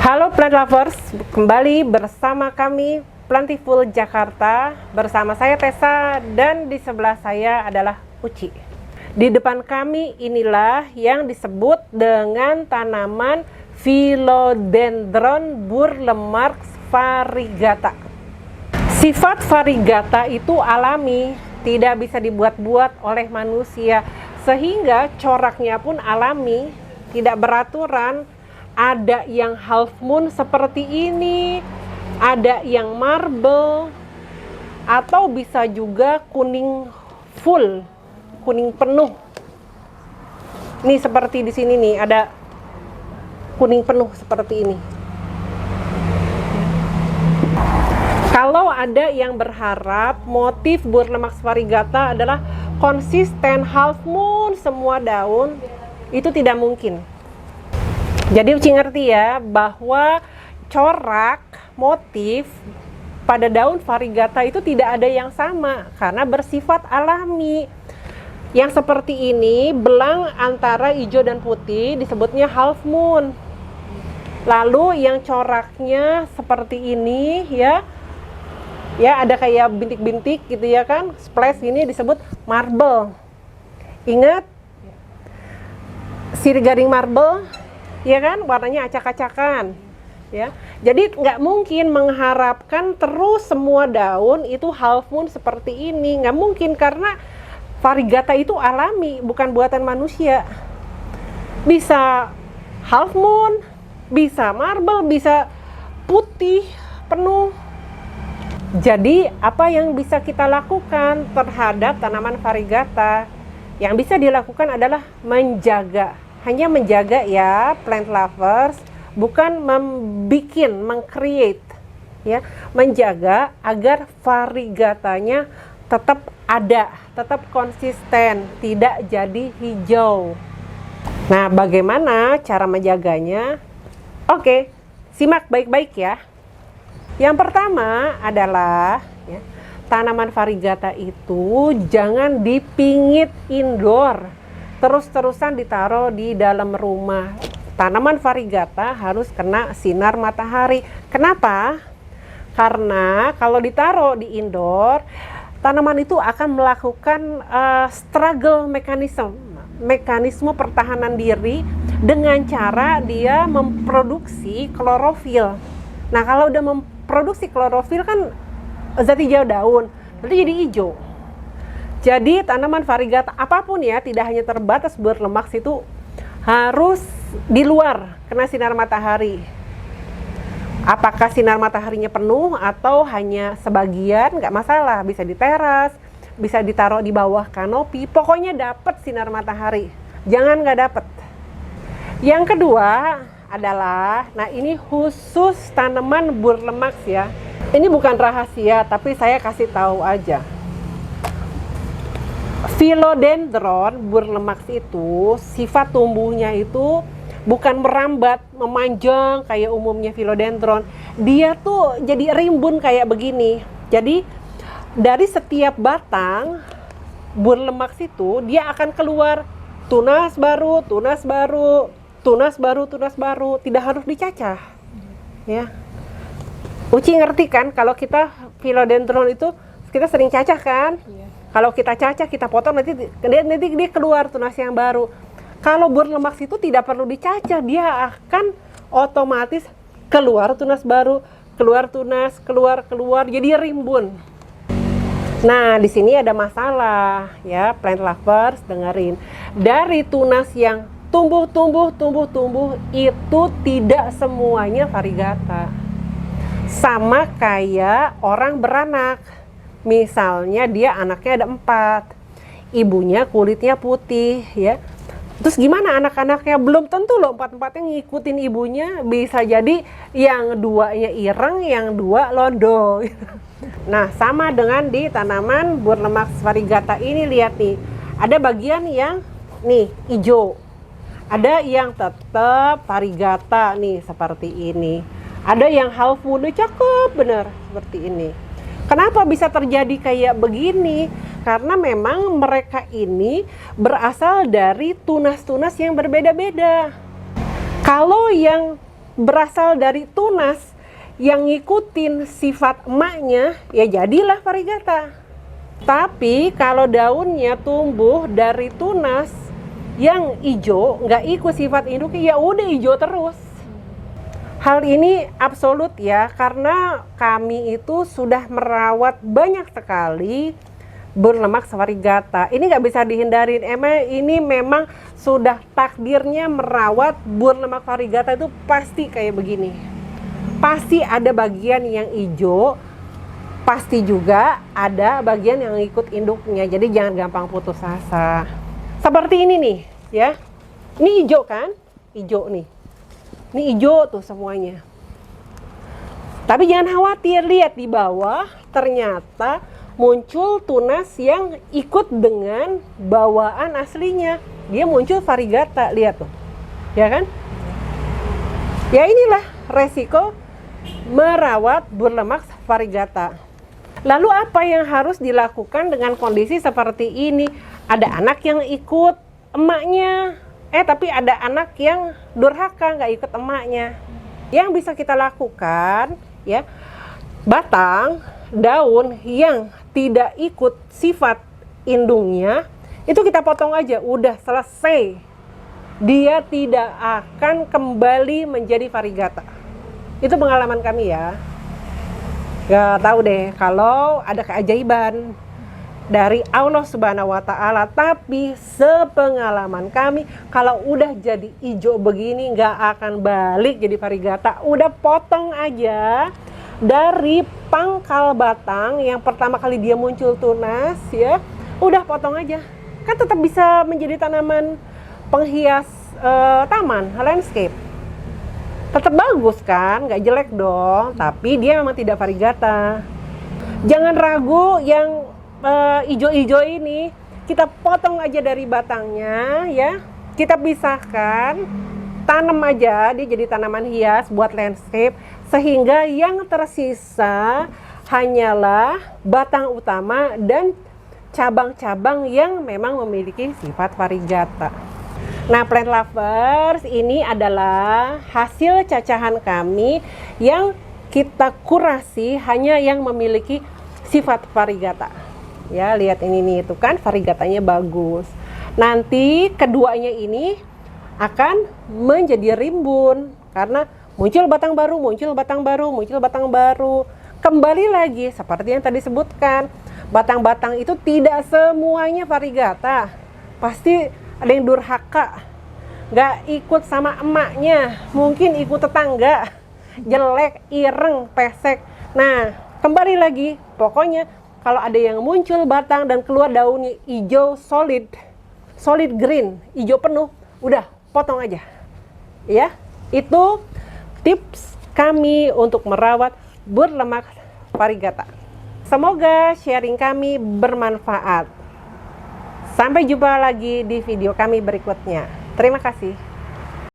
Halo plant lovers, kembali bersama kami Plantiful Jakarta. Bersama saya Tessa dan di sebelah saya adalah Uci. Di depan kami inilah yang disebut dengan tanaman Philodendron Burlemarx variegata. Sifat variegata itu alami, tidak bisa dibuat-buat oleh manusia, sehingga coraknya pun alami, tidak beraturan. Ada yang half moon seperti ini, ada yang marble, atau bisa juga kuning full, kuning penuh. Nih seperti di sini nih ada kuning penuh seperti ini. Kalau ada yang berharap motif Burlemarx variegata adalah konsisten half moon semua daun, itu tidak mungkin. Jadi Uci ngerti ya bahwa corak motif pada daun variegata itu tidak ada yang sama karena bersifat alami. Yang seperti ini, belang antara hijau dan putih disebutnya half moon. Lalu yang coraknya seperti ini ya ada kayak bintik-bintik gitu ya kan, splash ini disebut marble. Ingat sirih-garing marble? Ya kan, warnanya acak-acakan ya. Jadi nggak mungkin mengharapkan terus semua daun itu half moon seperti ini, nggak mungkin karena variegata itu alami, bukan buatan manusia. Bisa half moon, bisa marble, bisa putih penuh. Jadi apa yang bisa kita lakukan terhadap tanaman variegata? Yang bisa dilakukan adalah menjaga. Hanya menjaga ya plant lovers, bukan meng-create ya, menjaga agar variegatanya tetap ada, tetap konsisten, tidak jadi hijau. Nah, bagaimana cara menjaganya? Oke, simak baik-baik ya. Yang pertama adalah ya, tanaman variegata itu jangan dipingit indoor. Terus-terusan ditaruh di dalam rumah. Tanaman variegata harus kena sinar matahari. Kenapa? Karena kalau ditaruh di indoor, tanaman itu akan melakukan struggle mekanisme pertahanan diri dengan cara dia memproduksi klorofil. Nah, kalau udah memproduksi klorofil kan zat hijau daun, berarti jadi hijau. Jadi tanaman variegata apapun ya, tidak hanya terbatas Burlemarx, itu harus di luar, kena sinar matahari. Apakah sinar mataharinya penuh atau hanya sebagian, nggak masalah, bisa di teras, bisa ditaruh di bawah kanopi, pokoknya dapat sinar matahari, jangan nggak dapat. Yang kedua adalah, nah ini khusus tanaman Burlemarx ya, ini bukan rahasia tapi saya kasih tahu aja. Philodendron Burlemarx itu sifat tumbuhnya itu bukan merambat, memanjang kayak umumnya Philodendron. Dia tuh jadi rimbun kayak begini. Jadi dari setiap batang Burlemarx itu dia akan keluar tunas baru, tunas baru, tunas baru, tunas baru. Tidak harus dicacah. Ya. Uci ngerti kan kalau kita Philodendron itu kita sering cacah kan? Iya. Kalau kita cacah, kita potong, nanti dia keluar tunas yang baru. Kalau Burlemarx itu tidak perlu dicacah, dia akan otomatis keluar tunas baru, keluar tunas, keluar, jadi rimbun. Nah, di sini ada masalah ya, plant lovers, dengerin. Dari tunas yang tumbuh itu tidak semuanya variegata. Sama kayak orang beranak. Misalnya dia anaknya ada 4, ibunya kulitnya putih ya. Terus gimana anak-anaknya? Belum tentu loh 4-4-nya ngikutin ibunya. Bisa jadi yang 2-nya ireng, yang 2 londo. Nah, sama dengan di tanaman Burlemarx variegata ini, lihat nih. Ada bagian yang nih hijau. Ada yang tetap variegata nih seperti ini. Ada yang half moon, cakep bener seperti ini. Kenapa bisa terjadi kayak begini? Karena memang mereka ini berasal dari tunas-tunas yang berbeda-beda. Kalau yang berasal dari tunas yang ngikutin sifat emaknya, ya jadilah variegata. Tapi kalau daunnya tumbuh dari tunas yang hijau, nggak ikut sifat induknya, ya udah hijau terus. Hal ini absolut ya, karena kami itu sudah merawat banyak sekali berlemak variegata. Ini nggak bisa dihindarin, ini memang sudah takdirnya merawat berlemak variegata itu pasti kayak begini. Pasti ada bagian yang hijau, pasti juga ada bagian yang ikut induknya. Jadi jangan gampang putus asa. Seperti ini nih, ya. Ini hijau kan? Hijau nih. Ini hijau tuh semuanya. Tapi jangan khawatir, lihat di bawah ternyata muncul tunas yang ikut dengan bawaan aslinya. Dia muncul variegata, lihat tuh. Ya kan? Ya inilah resiko merawat berlemak variegata. Lalu apa yang harus dilakukan dengan kondisi seperti ini? Ada anak yang ikut emaknya, tapi ada anak yang durhaka nggak ikut emaknya. Yang bisa kita lakukan, ya, batang, daun yang tidak ikut sifat indungnya, itu kita potong aja, udah selesai. Dia tidak akan kembali menjadi variegata. Itu pengalaman kami ya. Gak tahu deh kalau ada keajaiban dari Allah Subhanahu wa Ta'ala, tapi sepengalaman kami, kalau udah jadi hijau begini nggak akan balik jadi variegata. Udah potong aja dari pangkal batang yang pertama kali dia muncul tunas, ya. Udah potong aja, kan tetap bisa menjadi tanaman penghias taman, landscape. Tetap bagus kan, nggak jelek dong, tapi dia memang tidak variegata. Jangan ragu yang hijau-hijau ini, kita potong aja dari batangnya, ya. Kita pisahkan, tanam aja, dia jadi tanaman hias buat landscape, sehingga yang tersisa hanyalah batang utama dan cabang-cabang yang memang memiliki sifat variegata. Nah, plant lovers, ini adalah hasil cacahan kami yang kita kurasi hanya yang memiliki sifat variegata. Ya, lihat ini nih, itu kan variegatanya bagus. Nanti keduanya ini akan menjadi rimbun karena muncul batang baru, muncul batang baru, muncul batang baru. Kembali lagi seperti yang tadi sebutkan, batang-batang itu tidak semuanya variegata. Pasti ada yang durhaka, nggak ikut sama emaknya, mungkin ikut tetangga, jelek, ireng, pesek. Nah, kembali lagi, pokoknya kalau ada yang muncul batang dan keluar daunnya hijau solid green, hijau penuh, udah potong aja. Ya, itu tips kami untuk merawat berlemak variegata. Semoga sharing kami bermanfaat. Sampai jumpa lagi di video kami berikutnya. Terima kasih.